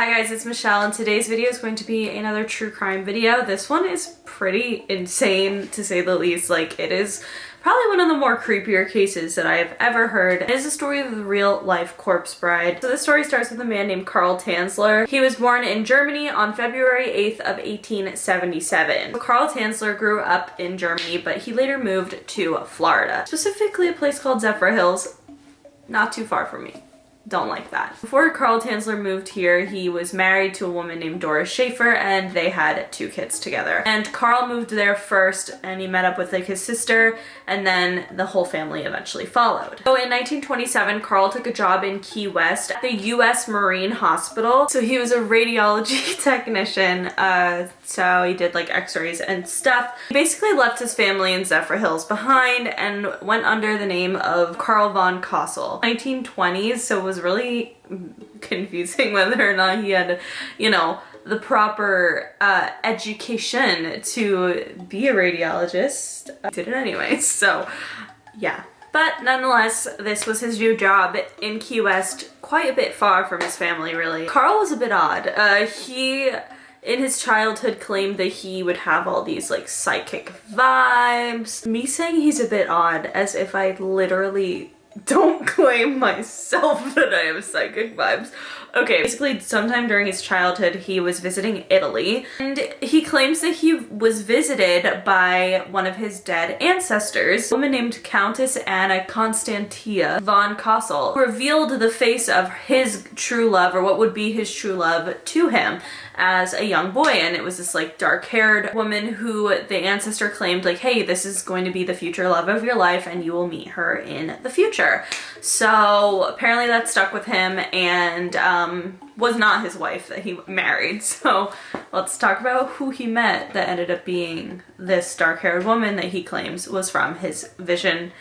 Hi guys, it's Michelle and today's video is going to be another true crime video. This one is pretty insane to say the least. Like, it is probably one of the more creepier cases that I have ever heard. It is a story of the real life corpse bride. So this story starts with a man named Carl Tanzler. He was born in Germany on February 8th of 1877. Carl Tanzler grew up in Germany, but he later moved to Florida, specifically a place called Zephyr Hills, not too far from me. Don't like that. Before Carl Tanzler moved here, he was married to a woman named Doris Schaefer and they had 2 kids together. And Carl moved there first and he met up with like his sister, and then the whole family eventually followed. So in 1927, Carl took a job in Key West at the U.S. Marine Hospital. So he was a radiology technician. So he did like x-rays and stuff. He basically left his family in Zephyr Hills behind and went under the name of Carl von Kossel. 1920s, so it was really confusing whether or not he had, you know, the proper education to be a radiologist. I did it anyways, so yeah. But nonetheless, this was his new job in Key West, quite a bit far from his family, really. Carl was a bit odd. He, in his childhood, claimed that he would have all these like psychic vibes. Me saying he's a bit odd as if I literally don't claim myself that I have psychic vibes. Okay, basically sometime during his childhood he was visiting Italy and he claims that he was visited by one of his dead ancestors, a woman named Countess Anna Constantia von Kossel, who revealed the face of his true love, or what would be his true love, to him as a young boy. And it was this like dark-haired woman who the ancestor claimed like, hey, this is going to be the future love of your life and you will meet her in the future. So apparently that stuck with him and was not his wife that he married. So let's talk about who he met that ended up being this dark-haired woman that he claims was from his vision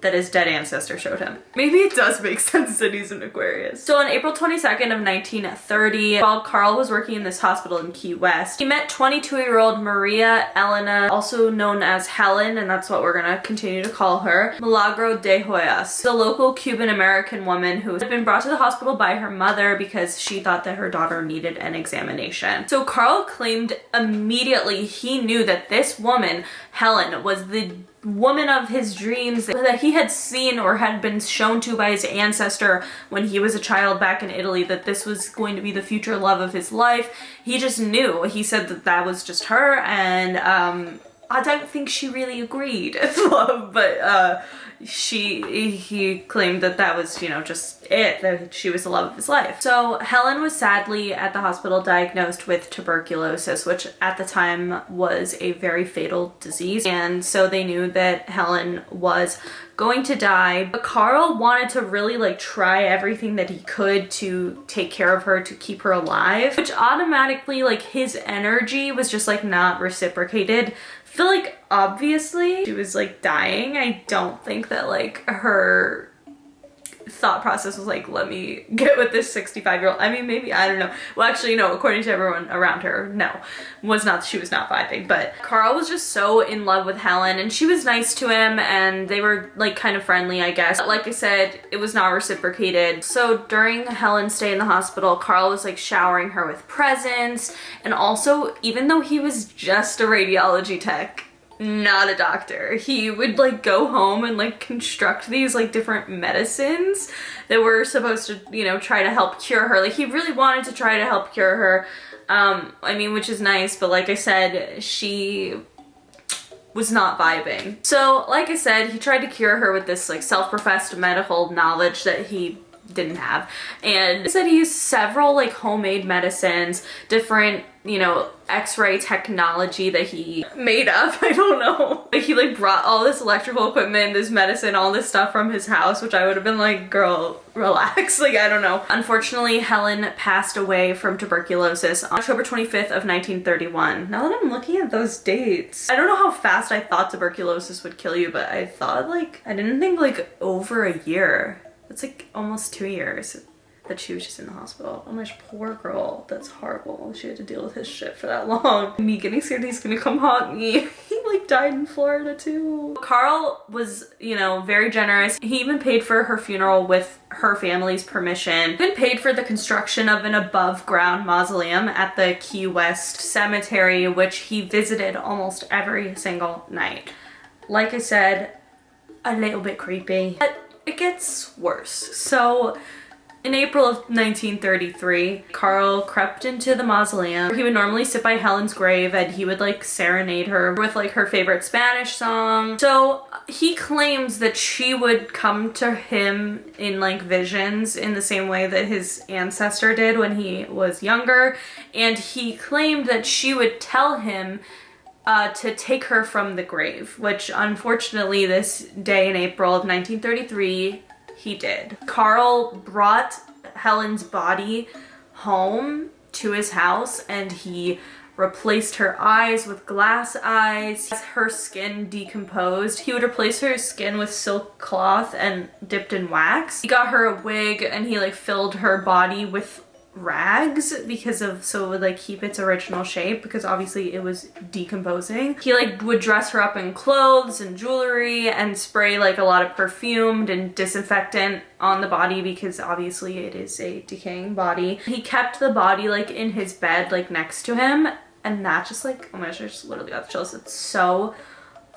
that his dead ancestor showed him. Maybe it does make sense that he's an Aquarius. So on April 22nd of 1930, while Carl was working in this hospital in Key West, he met 22-year-old Maria Elena, also known as Helen, and that's what we're gonna continue to call her, Milagro de Hoyos, the local Cuban-American woman who had been brought to the hospital by her mother because she thought that her daughter needed an examination. So Carl claimed immediately he knew that this woman, Helen, was the woman of his dreams that he had seen or had been shown to by his ancestor when he was a child back in Italy, that this was going to be the future love of his life. He just knew. He said that that was just her, and I don't think she really agreed with love, but he claimed that that was, you know, just it, that she was the love of his life. So Helen was sadly at the hospital diagnosed with tuberculosis, which at the time was a very fatal disease, and so they knew that Helen was going to die. But Carl wanted to really like try everything that he could to take care of her, to keep her alive, which automatically like his energy was just like not reciprocated. I feel like obviously she was like dying. I don't think that like her thought process was like, let me get with this 65-year-old. I mean, maybe, I don't know. Well, actually, no, according to everyone around her, no, she was not vibing. But Carl was just so in love with Helen and she was nice to him and they were like kind of friendly, I guess. But like I said, it was not reciprocated. So during Helen's stay in the hospital, Carl was like showering her with presents, and also, even though he was just a radiology tech, not a doctor, he would like go home and like construct these like different medicines that were supposed to, you know, try to help cure her. Like, he really wanted to try to help cure her. I mean, which is nice, but like I said, she was not vibing. So like I said, he tried to cure her with this like self-professed medical knowledge that he didn't have, and he said he used several like homemade medicines, different, you know, x-ray technology that he made up. I don't know. Like, he like brought all this electrical equipment, this medicine, all this stuff from his house, which I would have been like, girl, relax. Like, I don't know. Unfortunately, Helen passed away from tuberculosis on October 25th of 1931. Now that I'm looking at those dates, I don't know how fast I thought tuberculosis would kill you, but I thought like, I didn't think like over a year. It's like almost 2 years that she was just in the hospital. Oh my gosh, poor girl. That's horrible. She had to deal with his shit for that long. Me getting scared he's gonna come haunt me. He like died in Florida too. Carl was, you know, very generous. He even paid for her funeral with her family's permission, even paid for the construction of an above-ground mausoleum at the Key West Cemetery, which he visited almost every single night. Like I said, a little bit creepy, but it gets worse. So in April of 1933, Carl crept into the mausoleum. He would normally sit by Helen's grave and he would like serenade her with like her favorite Spanish song. So he claims that she would come to him in like visions in the same way that his ancestor did when he was younger. And he claimed that she would tell him to take her from the grave, which unfortunately this day in April of 1933, he did. Carl brought Helen's body home to his house and he replaced her eyes with glass eyes. As her skin decomposed, he would replace her skin with silk cloth and dipped in wax. He got her a wig and he like filled her body with rags because of, so it would like keep its original shape because obviously it was decomposing. He like would dress her up in clothes and jewelry and spray like a lot of perfumed and disinfectant on the body because obviously it is a decaying body. He kept the body like in his bed like next to him, and that just like, oh my gosh, I just literally got the chills. It's so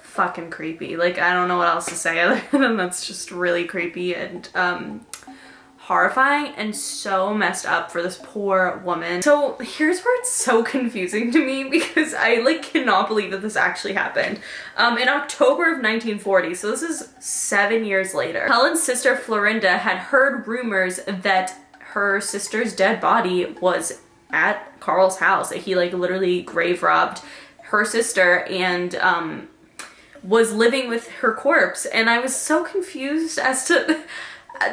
fucking creepy. Like I don't know what else to say other than that's just really creepy and horrifying and so messed up for this poor woman. So here's where it's so confusing to me because I like cannot believe that this actually happened. In October of 1940, so this is 7 years later, Helen's sister Florinda had heard rumors that her sister's dead body was at Carl's house, that he like literally grave robbed her sister and was living with her corpse. And I was so confused as to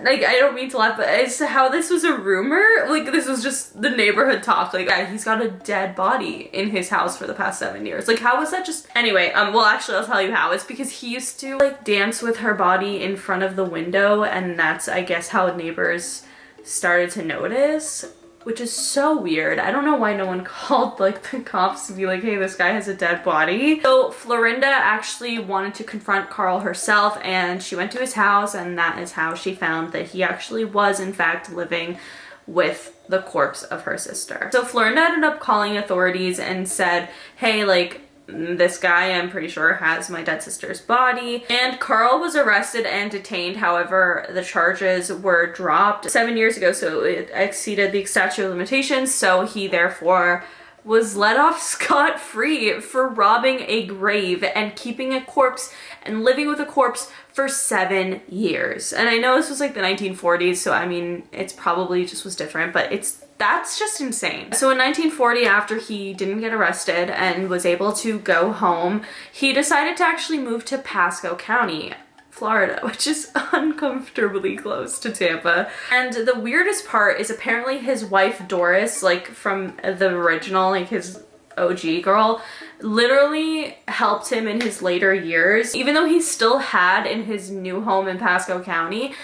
like, I don't mean to laugh, but as to how this was a rumor. Like, this was just the neighborhood talk. Like, yeah, he's got a dead body in his house for the past 7 years. Like, how was that just... Anyway, well, actually, I'll tell you how. It's because he used to, like, dance with her body in front of the window, and that's, I guess, how neighbors started to notice, which is so weird. I don't know why no one called like the cops to be like, hey, this guy has a dead body. So Florinda actually wanted to confront Carl herself and she went to his house, and that is how she found that he actually was in fact living with the corpse of her sister. So Florinda ended up calling authorities and said, hey, like, this guy I'm pretty sure has my dead sister's body. And Carl was arrested and detained. However, the charges were dropped 7 years ago, so it exceeded the statute of limitations, so he therefore was let off scot-free for robbing a grave and keeping a corpse and living with a corpse for 7 years. And I know this was like the 1940s, so I mean, it's probably just was different, but that's just insane. So in 1940, after he didn't get arrested and was able to go home, he decided to actually move to Pasco County, Florida, which is uncomfortably close to Tampa. And the weirdest part is apparently his wife Doris, like from the original, like his OG girl, literally helped him in his later years, even though he still had in his new home in Pasco County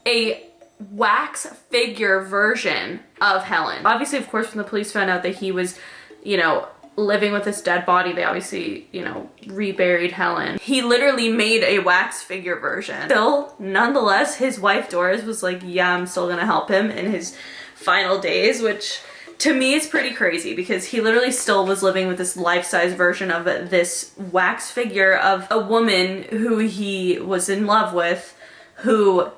a wax figure version of Helen. Obviously, of course, when the police found out that he was, you know, living with this dead body, they obviously, you know, reburied Helen. He literally made a wax figure version. Still, nonetheless, his wife Doris was like, yeah, I'm still gonna help him in his final days, which to me is pretty crazy because he literally still was living with this life-size version of this wax figure of a woman who he was in love with, who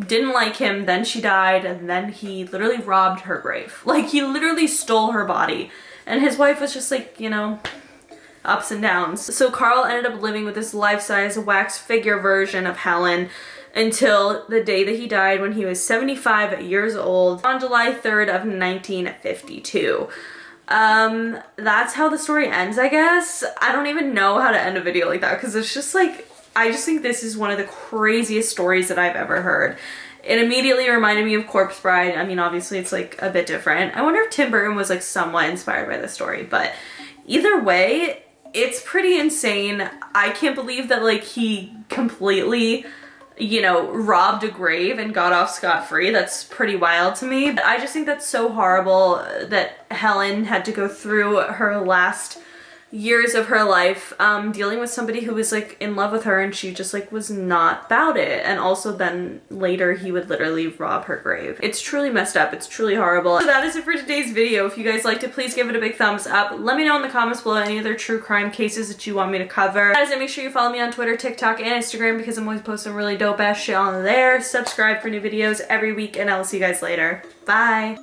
didn't like him, then she died, and then he literally robbed her grave. Like, he literally stole her body. And his wife was just like, you know, ups and downs. So Carl ended up living with this life-size wax figure version of Helen until the day that he died when he was 75 years old on July 3rd of 1952. That's how the story ends, I guess. I don't even know how to end a video like that because it's just like, I just think this is one of the craziest stories that I've ever heard. It immediately reminded me of Corpse Bride. I mean, obviously it's like a bit different. I wonder if Tim Burton was like somewhat inspired by this story, but either way, it's pretty insane. I can't believe that like he completely, you know, robbed a grave and got off scot-free. That's pretty wild to me. I just think that's so horrible that Helen had to go through her last years of her life dealing with somebody who was like in love with her and she just like was not about it. And also then later he would literally rob her grave. It's truly messed up. It's truly horrible. So that is it for today's video. If you guys liked it, please give it a big thumbs up. Let me know in the comments below any other true crime cases that you want me to cover. Guys, and make sure you follow me on Twitter, TikTok, and Instagram because I'm always posting really dope ass shit on there. Subscribe for new videos every week and I'll see you guys later. Bye.